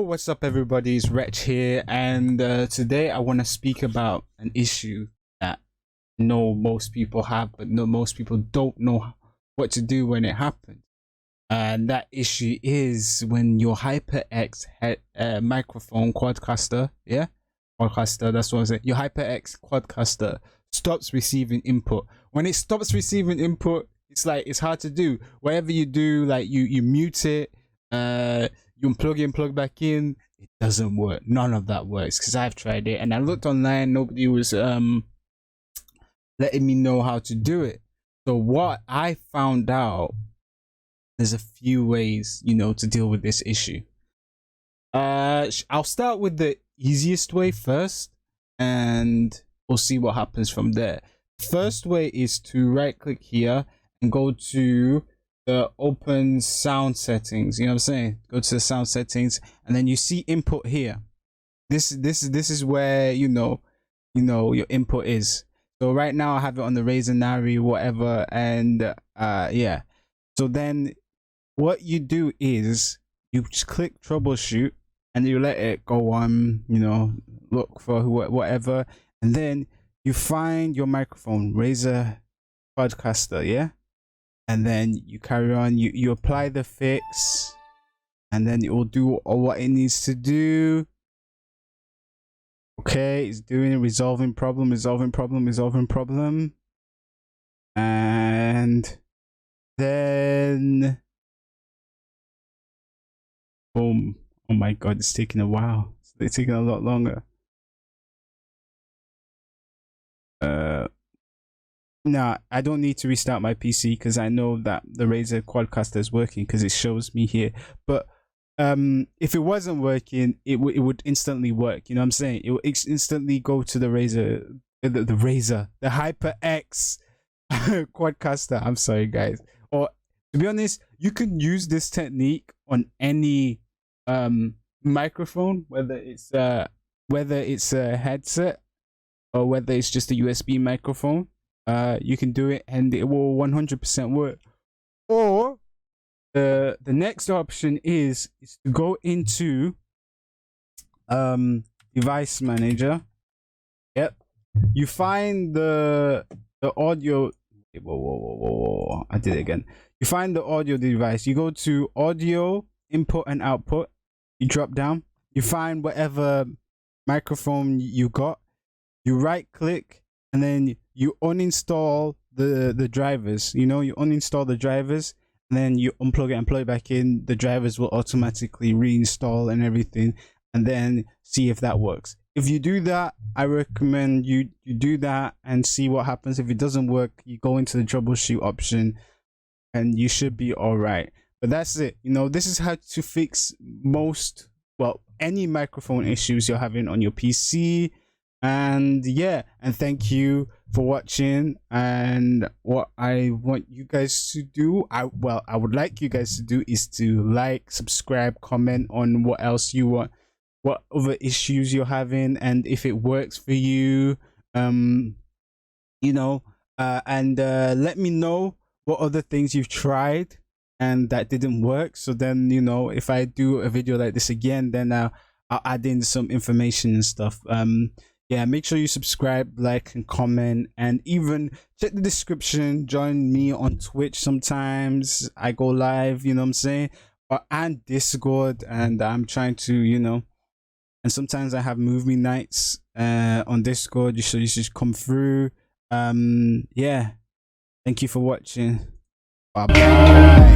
What's up everybody, it's Wretch here, and today I want to speak about an issue that I know most people have, but most people don't know what to do when it happens. And that issue is when your HyperX microphone Quadcaster, Quadcaster, that's what I'm saying, your HyperX Quadcaster stops receiving input. When it stops receiving input, it's like it's hard to do. Whatever you do, like you mute it, you unplug it and plug back in, it doesn't work. None of that works, because I've tried it and I looked online, nobody was letting me know how to do it. So what I found out, there's a few ways, to deal with this issue. I'll start with the easiest way first, and we'll see what happens from there. First way is to right click here and go to the open sound settings. You know what I'm saying? Go to the sound settings, and then you see input here. This is where your input is. So right now I have it on the Razer Nari whatever, and yeah. So then what you do is you just click troubleshoot and you let it go on, look for whatever, and then you find your microphone, Razer Quadcaster, yeah? And then you carry on, you apply the fix, and then it will do all what it needs to do. Okay, it's doing it, resolving problem, and then boom. Oh my god, it's taking a while. It's taking a lot longer. Nah, I don't need to restart my PC because I know that the Razer Quadcaster is working because it shows me here. But if it wasn't working, it would instantly work. You know what I'm saying? It would instantly go to the Razer, the HyperX Quadcaster. I'm sorry, guys. Or to be honest, you can use this technique on any microphone, whether it's a headset or whether it's just a USB microphone. You can do it and it will 100% work. Or the next option is to go into device manager. Yep, you find the audio. Whoa, I did it again. You find the audio device, you go to audio input and output, you drop down, you find whatever microphone you got, you right click, and then you uninstall the drivers. You uninstall the drivers, and then you unplug it and plug it back in. The drivers will automatically reinstall and everything, and then see if that works. If you do that, I recommend you do that and see what happens. If it doesn't work, you go into the troubleshoot option and you should be all right. But that's it. This is how to fix any microphone issues you're having on your PC. And yeah, and thank you for watching. And what I want you guys to do, I would like you guys to do, is to like, subscribe, comment on what else you want, what other issues you're having, and if it works for you, and let me know what other things you've tried and that didn't work. So then if I do a video like this again, then I'll add in some information and stuff. Yeah, make sure you subscribe, like, and comment, and even check the description. Join me on Twitch sometimes. I go live, you know what I'm saying? And Discord, and I'm trying to, and sometimes I have movie nights on Discord. You should come through. Yeah. Thank you for watching. Bye bye.